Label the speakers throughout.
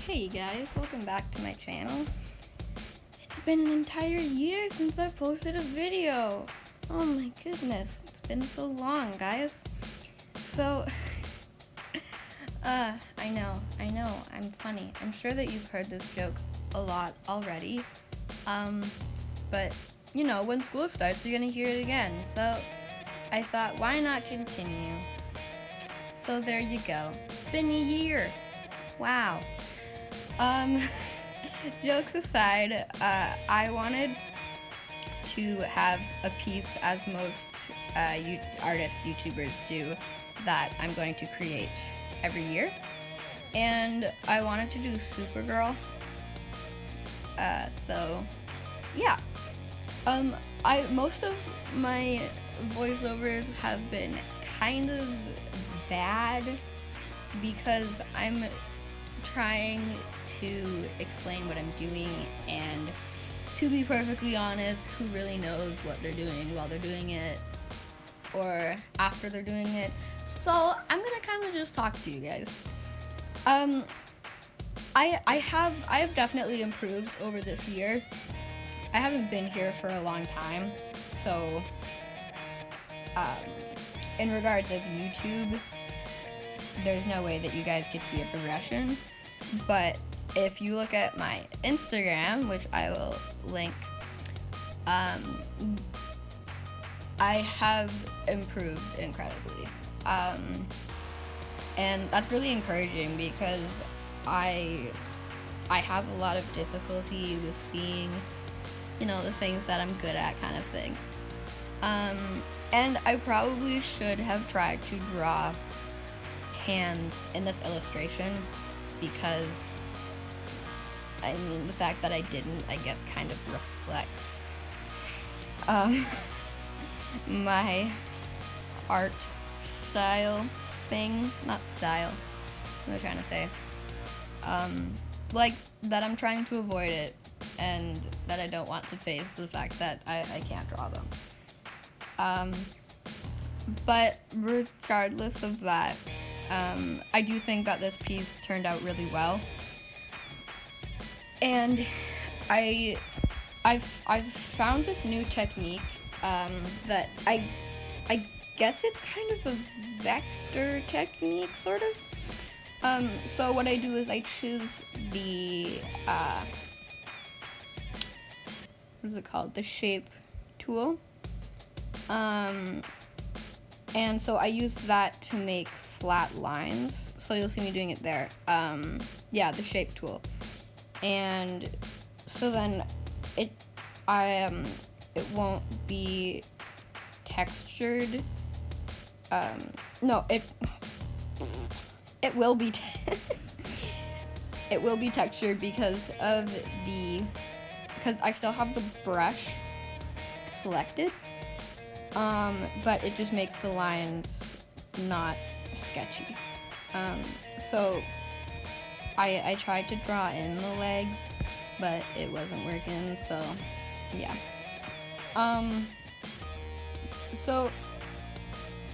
Speaker 1: Hey guys, welcome back to my channel. It's been an entire year since I posted a video. Oh my goodness, it's been so long, guys. So, I know, I'm funny. I'm sure that you've heard this joke a lot already. But, you know, when school starts, you're gonna hear it again. So, I thought, why not continue? So there you go. It's been a year. Wow. Um, Jokes aside, I wanted to have a piece, as most artists, YouTubers do, that I'm going to create every year. And I wanted to do Supergirl. So, yeah. Most of my voiceovers have been kind of bad because I'm trying to explain what I'm doing, and to be perfectly honest, who really knows what they're doing while they're doing it or after they're doing it? So I'm gonna kind of just talk to you guys. I have definitely improved over this year. I haven't been here for a long time, so in regards of YouTube, there's no way that you guys could see a progression. But if you look at my Instagram, which I will link, I have improved incredibly. And that's really encouraging because I have a lot of difficulty with seeing, you know, the things that I'm good at, kind of thing. And I probably should have tried to draw hands in this illustration, because I mean, the fact that I didn't, I guess, kind of reflects my art style thing. Not style, what am I trying to say? Like, that I'm trying to avoid it, and that I don't want to face the fact that I can't draw them. But regardless of that, I do think that this piece turned out really well, and I've found this new technique that I guess it's kind of a vector technique, sort of. So what I do is I choose the what is it called? The shape tool. And so I use that to make flat lines. So you'll see me doing it there. Yeah, the shape tool. And so then it won't be textured. No, it will be it will be textured because I still have the brush selected. But it just makes the lines not sketchy. So I tried to draw in the legs, but it wasn't working, so yeah. So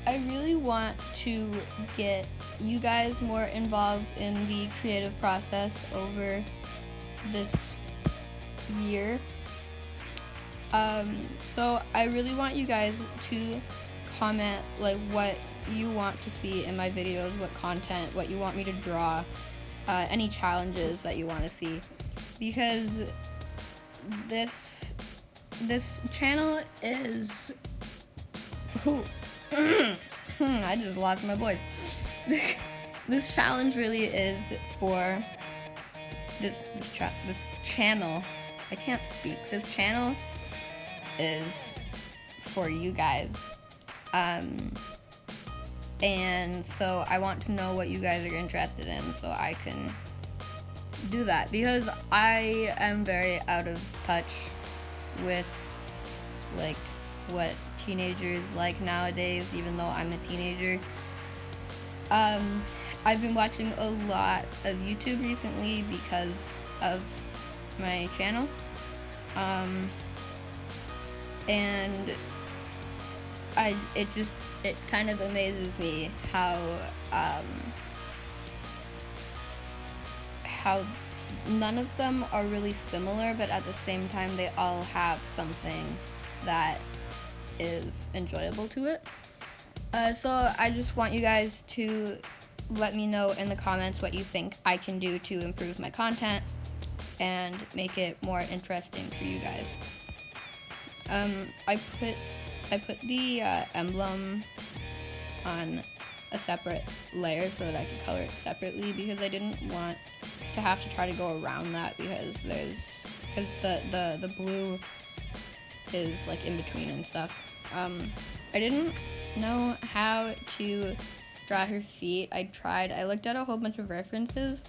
Speaker 1: I really want to get you guys more involved in the creative process over this year. So I really want you guys to comment, like, what you want to see in my videos, what content, what you want me to draw, any challenges that you want to see, because this channel is I just lost my voice. This challenge really is for this channel. I can't speak. This channel is for you guys, and so I want to know what you guys are interested in so I can do that, because I am very out of touch with, like, what teenagers like nowadays, even though I'm a teenager. I've been watching a lot of YouTube recently because of my channel, and it kind of amazes me how none of them are really similar, but at the same time they all have something that is enjoyable to it. So I just want you guys to let me know in the comments what you think I can do to improve my content and make it more interesting for you guys. I put the emblem on a separate layer so that I could color it separately, because I didn't want to have to try to go around that, because the blue is like in between and stuff. I didn't know how to draw her feet. I looked at a whole bunch of references,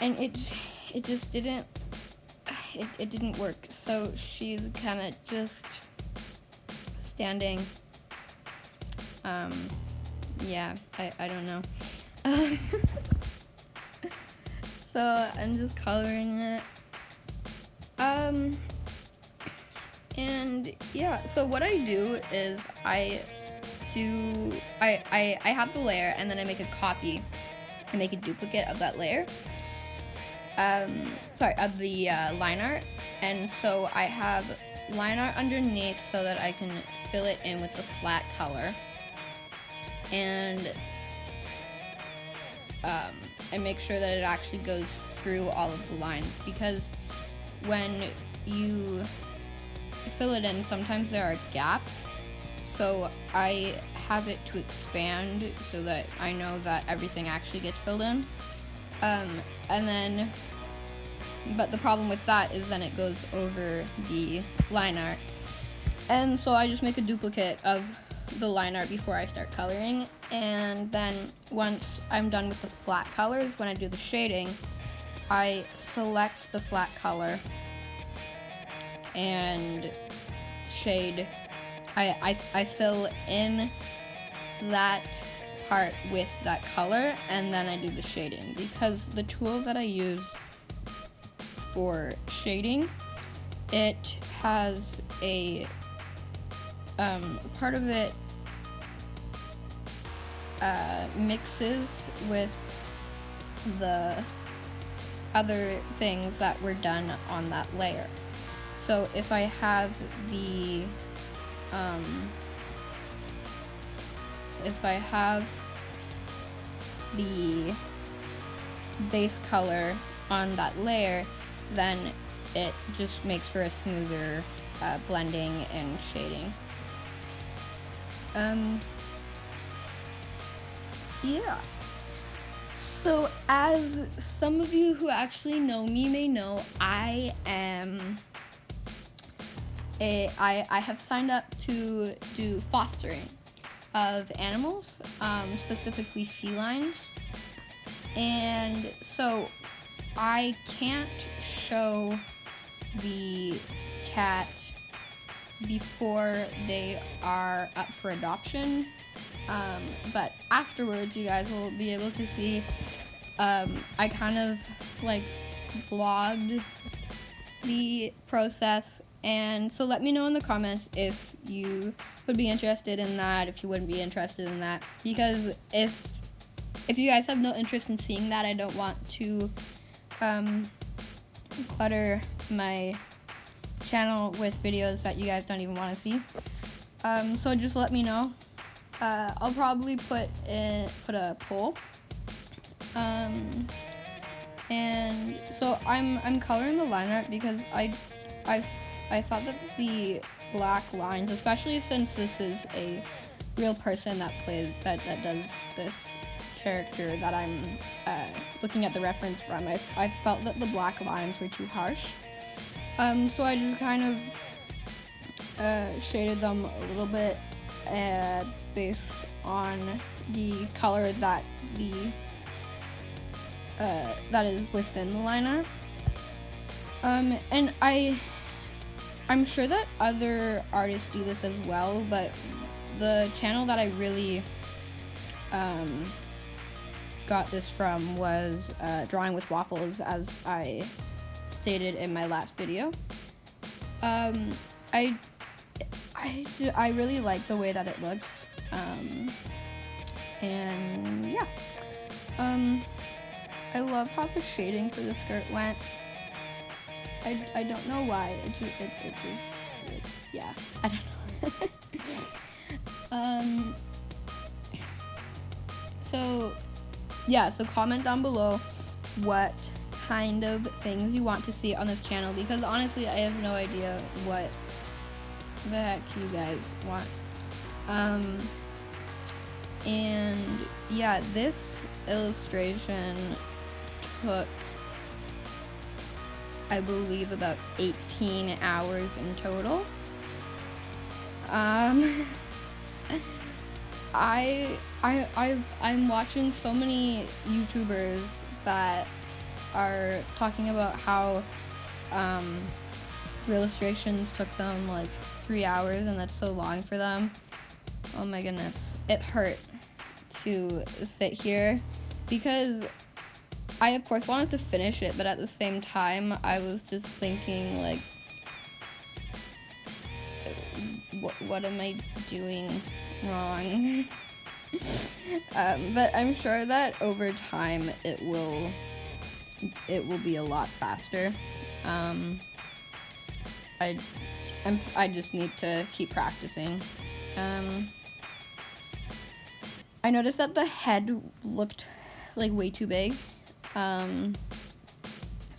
Speaker 1: and it just didn't work. So she's kind of just standing. Yeah, I don't know. So I'm just coloring it. And yeah, so what I do is I have the layer, and then I make a copy. I make a duplicate of that layer. Of the line art. And so I have line art underneath so that I can fill it in with the flat color. And make sure that it actually goes through all of the lines, because when you fill it in, sometimes there are gaps. So I have it to expand so that I know that everything actually gets filled in. But the problem with that is then it goes over the line art. And so I just make a duplicate of the line art before I start coloring. And then once I'm done with the flat colors, when I do the shading, I select the flat color and shade. I fill in that part with that color, and then I do the shading, because the tool that I use for shading, it has a part of it mixes with the other things that were done on that layer. So if I have the base color on that layer, then it just makes for a smoother blending and shading. Yeah. So as some of you who actually know me may know, I have signed up to do fostering of animals, specifically felines. And so I can't show the cat before they are up for adoption, but afterwards you guys will be able to see. I kind of like vlogged the process, and so let me know in the comments if you would be interested in that, if you wouldn't be interested in that, because if you guys have no interest in seeing that, I don't want to clutter my channel with videos that you guys don't even want to see. So just let me know. I'll probably put a poll. And so I'm coloring the line art because I thought that the black lines, especially since this is a real person that does this character that I'm looking at the reference from, I felt that the black lines were too harsh. So I just kind of shaded them a little bit based on the color that that is within the line art. And I'm sure that other artists do this as well, but the channel that I really got this from was Drawing with Waffles, as I stated in my last video. I really like the way that it looks, and yeah. I love how the shading for the skirt went. I don't know why. Yeah, I don't know. So yeah, so comment down below what kind of things you want to see on this channel, because honestly I have no idea what the heck you guys want. And yeah, this illustration took, I believe, about 18 hours in total. I'm watching so many YouTubers that are talking about how illustrations took them like 3 hours, and that's so long for them. Oh my goodness, it hurt to sit here because I of course wanted to finish it, but at the same time I was just thinking like, what am I doing wrong? But I'm sure that over time it will be a lot faster. I just need to keep practicing. I noticed that the head looked like way too big.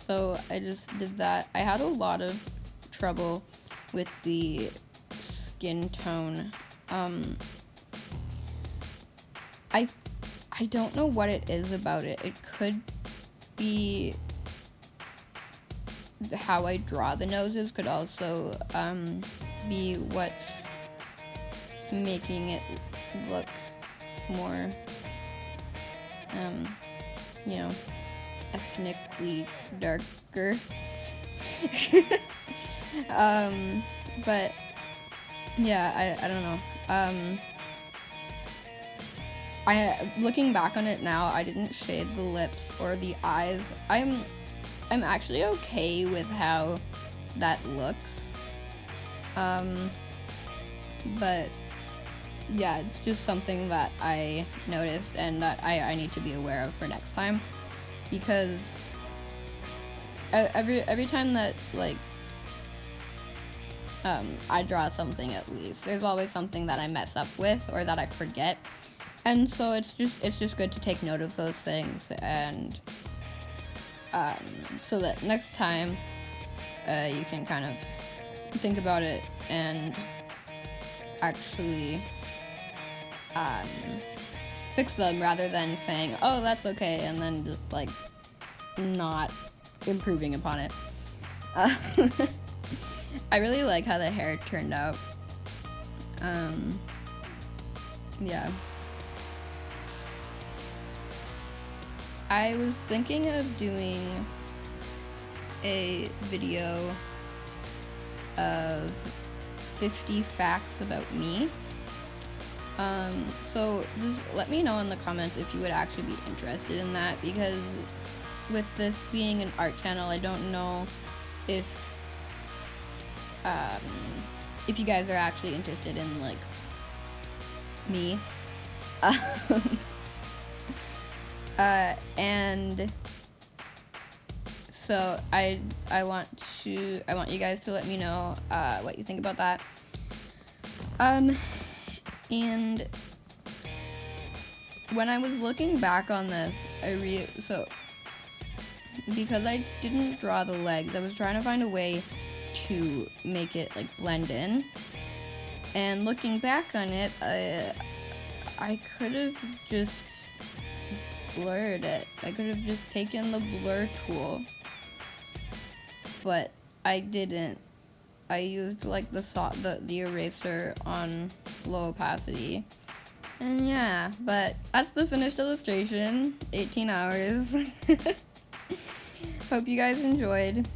Speaker 1: So I just did that. I had a lot of trouble with the skin tone. I don't know what it is about it. It could be how I draw the noses, could also be what's making it look more you know, ethnically darker. But yeah, I don't know. Looking back on it now, I didn't shade the lips or the eyes. I'm actually okay with how that looks. But yeah, it's just something that I noticed and that I need to be aware of for next time, because every time that like I draw something, at least there's always something that I mess up with or that I forget, and so it's just good to take note of those things, and so that next time you can kind of think about it and actually fix them, rather than saying, oh, that's okay, and then just like not improving upon it. I really like how the hair turned out. Yeah. I was thinking of doing a video of 50 facts about me. So just let me know in the comments if you would actually be interested in that, because with this being an art channel, I don't know if you guys are actually interested in like me. And so I want you guys to let me know what you think about that. And when I was looking back on this, so because I didn't draw the legs, I was trying to find a way to make it like blend in. And looking back on it, I could have just blurred it. I could have just taken the blur tool, but I didn't. I used like the eraser on low opacity. And yeah, but that's the finished illustration. 18 hours. Hope you guys enjoyed.